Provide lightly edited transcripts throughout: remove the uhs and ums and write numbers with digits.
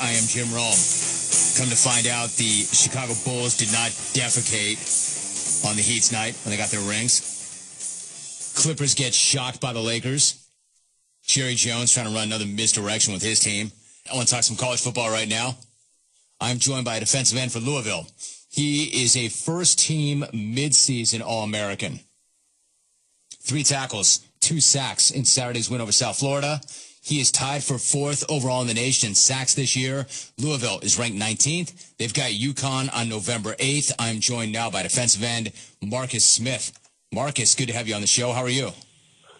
I am Jim Rome. Come to find out, the Chicago Bulls did not defecate on the Heat's night when they got their rings. Clippers get shocked by the Lakers. Jerry Jones trying to run another misdirection with his team. I want to talk some college football right now. I'm joined by a defensive end for Louisville. He is a first-team midseason All-American. 3 tackles, 2 sacks in Saturday's win over South Florida. He is tied for 4th overall in the nation in sacks this year. Louisville is ranked 19th. They've got UConn on November 8th. I'm joined now by defensive end Marcus Smith. Marcus, good to have you on the show. How are you?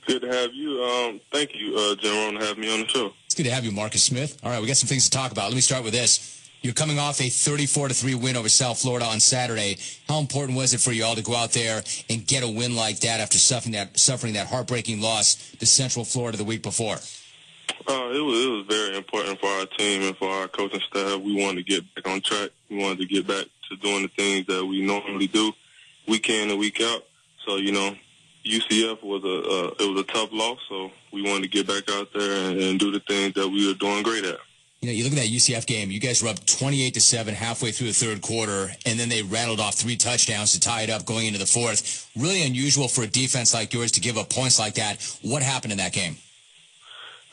Good to have you. Thank you, Jim, for having me on the show. It's good to have you, Marcus Smith. All right, we got some things to talk about. Let me start with this. You're coming off a 34-3 win over South Florida on Saturday. How important was it for you all to go out there and get a win like that after suffering that heartbreaking loss to Central Florida the week before? It was very important for our team and for our coaching staff. We wanted to get back on track. We wanted to get back to doing the things that we normally do week in and week out. So, UCF was a tough loss, so we wanted to get back out there and do the things that we were doing great at. You look at that UCF game, you guys were up 28-7 halfway through the third quarter, and then they rattled off 3 touchdowns to tie it up going into the fourth. Really unusual for a defense like yours to give up points like that. What happened in that game?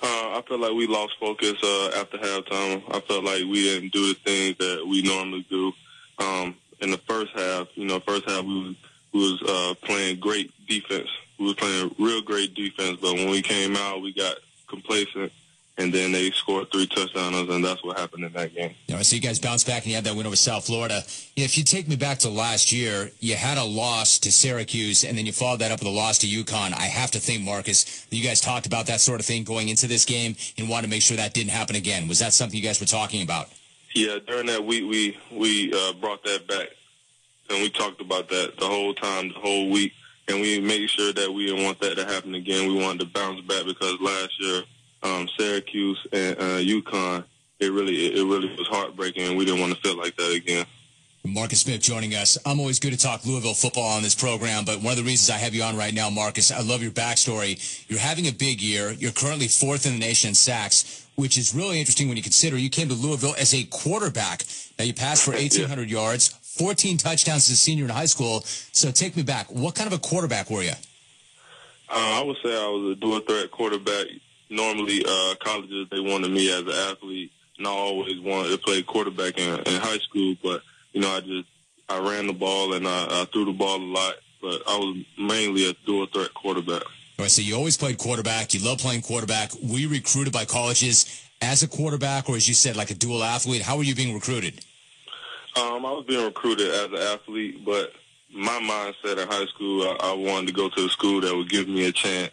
I felt like we lost focus after halftime. I felt like we didn't do the things that we normally do. In the first half, we was playing great defense. We were playing real great defense, but when we came out, we got complacent. And then they scored 3 touchdowns, and that's what happened in that game. All right, so you guys bounced back and you had that win over South Florida. If you take me back to last year, you had a loss to Syracuse, and then you followed that up with a loss to UConn. I have to think, Marcus, that you guys talked about that sort of thing going into this game and wanted to make sure that didn't happen again. Was that something you guys were talking about? Yeah, during that week, we brought that back, and we talked about that the whole time, the whole week, and we made sure that we didn't want that to happen again. We wanted to bounce back because last year, Syracuse and UConn, it really was heartbreaking, and we didn't want to feel like that again. Marcus Smith joining us. I'm always good to talk Louisville football on this program, but one of the reasons I have you on right now, Marcus, I love your backstory. You're having a big year. You're currently 4th in the nation in sacks, which is really interesting when you consider you came to Louisville as a quarterback. Now, you passed for 1,800 yards, 14 touchdowns as a senior in high school. So take me back. What kind of a quarterback were you? I would say I was a dual-threat quarterback. Normally, colleges, they wanted me as an athlete, and I always wanted to play quarterback in high school. But, I ran the ball and I threw the ball a lot, but I was mainly a dual-threat quarterback. All right, so you always played quarterback. You love playing quarterback. Were you recruited by colleges as a quarterback, or as you said, like a dual athlete? How were you being recruited? I was being recruited as an athlete, but my mindset in high school, I wanted to go to a school that would give me a chance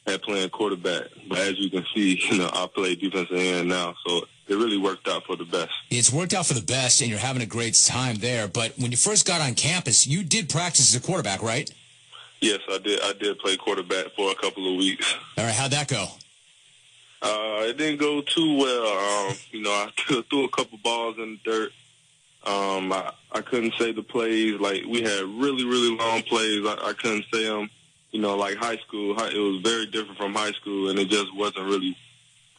at playing quarterback. But as you can see, I play defensive end now, so it really worked out for the best. It's worked out for the best, and you're having a great time there. But when you first got on campus, you did practice as a quarterback, right? Yes, I did. I did play quarterback for a couple of weeks. All right, how'd that go? It didn't go too well. I threw a couple balls in the dirt. I couldn't say the plays. Like, we had really, really long plays. I couldn't say them. Like high school, it was very different from high school, and it just wasn't really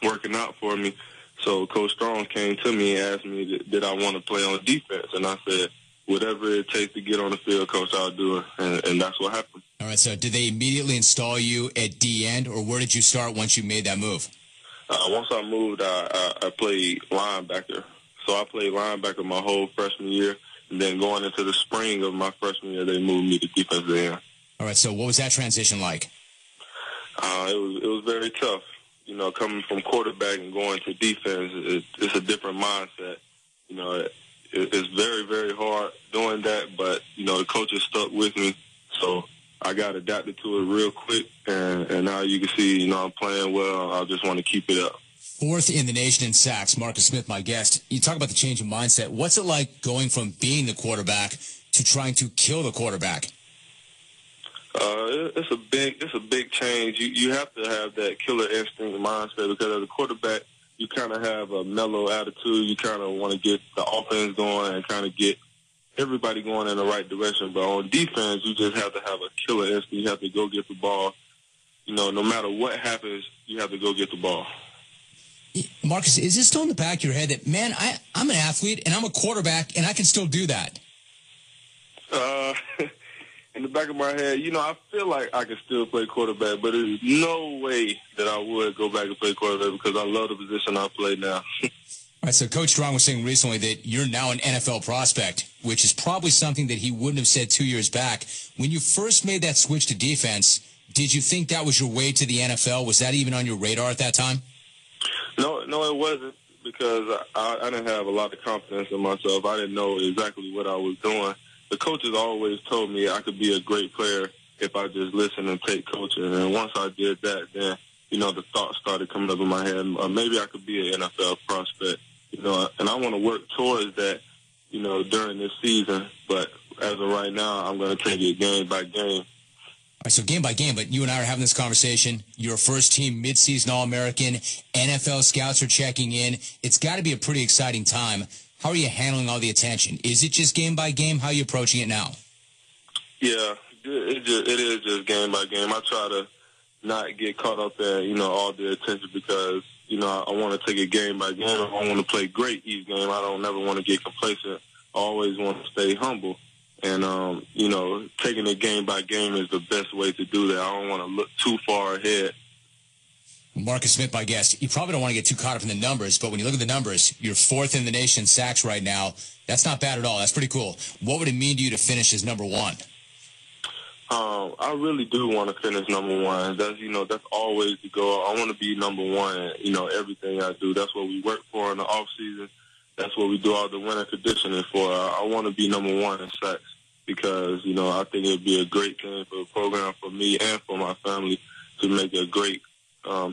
working out for me. So Coach Strong came to me and asked me, did I want to play on defense? And I said, whatever it takes to get on the field, Coach, I'll do it. And that's what happened. All right, so did they immediately install you at D-end, or where did you start once you made that move? Once I moved, I played linebacker. So I played linebacker my whole freshman year, and then going into the spring of my freshman year, they moved me to defensive end. All right, so what was that transition like? It was very tough. Coming from quarterback and going to defense, it's a different mindset. It's very, very hard doing that, but, the coaches stuck with me, so I got adapted to it real quick, and now you can see, I'm playing well. I just want to keep it up. 4th in the nation in sacks, Marcus Smith, my guest. You talk about the change in mindset. What's it like going from being the quarterback to trying to kill the quarterback? It's a big change. You have to have that killer instinct mindset, because as a quarterback, you kind of have a mellow attitude. You kind of want to get the offense going and kind of get everybody going in the right direction. But on defense, you just have to have a killer instinct. You have to go get the ball. No matter what happens, you have to go get the ball. Marcus, is this still in the back of your head that, man, I'm an athlete and I'm a quarterback and I can still do that? In the back of my head, I feel like I can still play quarterback, but there's no way that I would go back and play quarterback because I love the position I play now. All right, so Coach Strong was saying recently that you're now an NFL prospect, which is probably something that he wouldn't have said 2 years back. When you first made that switch to defense, did you think that was your way to the NFL? Was that even on your radar at that time? No, it wasn't, because I didn't have a lot of confidence in myself. I didn't know exactly what I was doing. The coaches always told me I could be a great player if I just listened and take coaching. And once I did that, then, the thoughts started coming up in my head. Maybe I could be an NFL prospect, and I want to work towards that, during this season. But as of right now, I'm going to take it game by game. All right, so game by game, but you and I are having this conversation. You're a first-team midseason All-American. NFL scouts are checking in. It's got to be a pretty exciting time. How are you handling all the attention? Is it just game by game? How are you approaching it now? Yeah, it is just game by game. I try to not get caught up in, all the attention because, I want to take it game by game. I want to play great each game. I don't never want to get complacent. I always want to stay humble. And, taking it game by game is the best way to do that. I don't want to look too far ahead. Marcus Smith, my guest. You probably don't want to get too caught up in the numbers, but when you look at the numbers, you're fourth in the nation in sacks right now. That's not bad at all. That's pretty cool. What would it mean to you to finish as number one? I really do want to finish number one. That's always the goal. I want to be number one in, everything I do. That's what we work for in the off season. That's what we do all the winter conditioning for. I want to be number one in sacks because, I think it'd be a great thing for the program, for me and for my family to make a great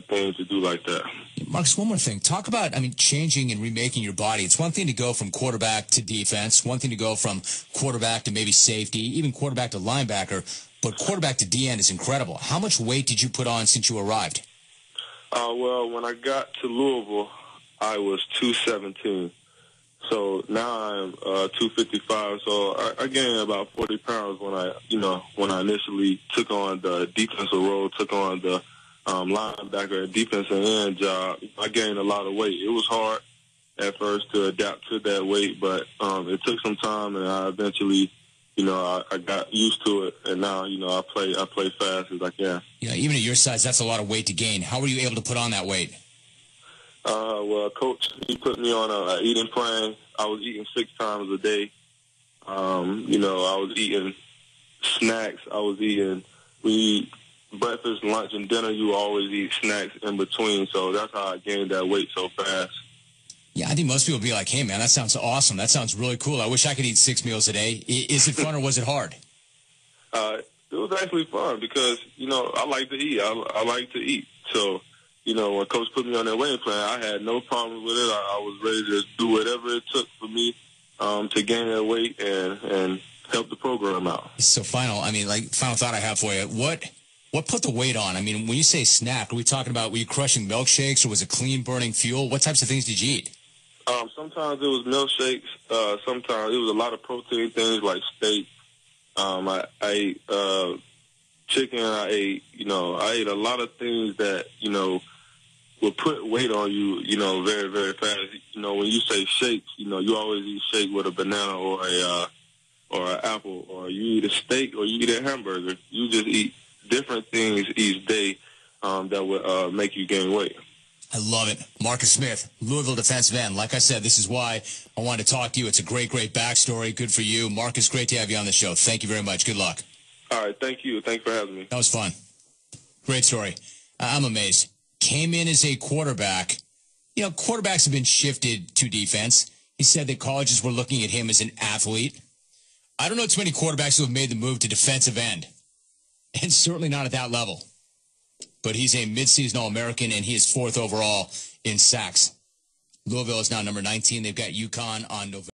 thing to do like that. Marcus, one more thing. Talk about, changing and remaking your body. It's one thing to go from quarterback to defense, one thing to go from quarterback to maybe safety, even quarterback to linebacker, but quarterback to D-end is incredible. How much weight did you put on since you arrived? Well, when I got to Louisville, I was 217. So now I'm 255. So I gained about 40 pounds when I initially took on the defensive role, took on the linebacker and defensive end job. I gained a lot of weight. It was hard at first to adapt to that weight, but it took some time, and I eventually, I got used to it, and now, I play fast as I can. Even at your size, that's a lot of weight to gain. How were you able to put on that weight? Well, Coach, he put me on an eating plan. I was eating 6 times a day. I was eating snacks. We eat breakfast, lunch, and dinner. You always eat snacks in between, so that's how I gained that weight so fast. Yeah, I think most people would be like, hey, man, that sounds awesome. That sounds really cool. I wish I could eat 6 meals a day. Is it fun or was it hard? It was actually fun because, I like to eat. I like to eat. So, when Coach put me on that weighing plan, I had no problem with it. I was ready to do whatever it took for me to gain that weight and help the program out. So final thought I have for you. What put the weight on? When you say snack, are we talking about, were you crushing milkshakes or was it clean burning fuel? What types of things did you eat? Sometimes it was milkshakes. Sometimes it was a lot of protein things like steak. I ate chicken. I ate a lot of things that, will put weight on you, very, very fast. When you say shakes, you always eat shake with a banana or an apple, or you eat a steak or you eat a hamburger. You just eat different things each day that would make you gain weight. I love it. Marcus Smith, Louisville defensive end. Like I said, this is why I wanted to talk to you. It's a great, great backstory. Good for you. Marcus, great to have you on the show. Thank you very much. Good luck. All right. Thank you. Thanks for having me. That was fun. Great story. I'm amazed. Came in as a quarterback. Quarterbacks have been shifted to defense. He said that colleges were looking at him as an athlete. I don't know too many quarterbacks who have made the move to defensive end, and certainly not at that level. But he's a midseason All-American, and he is 4th overall in sacks. Louisville is now number 19. They've got UConn on November.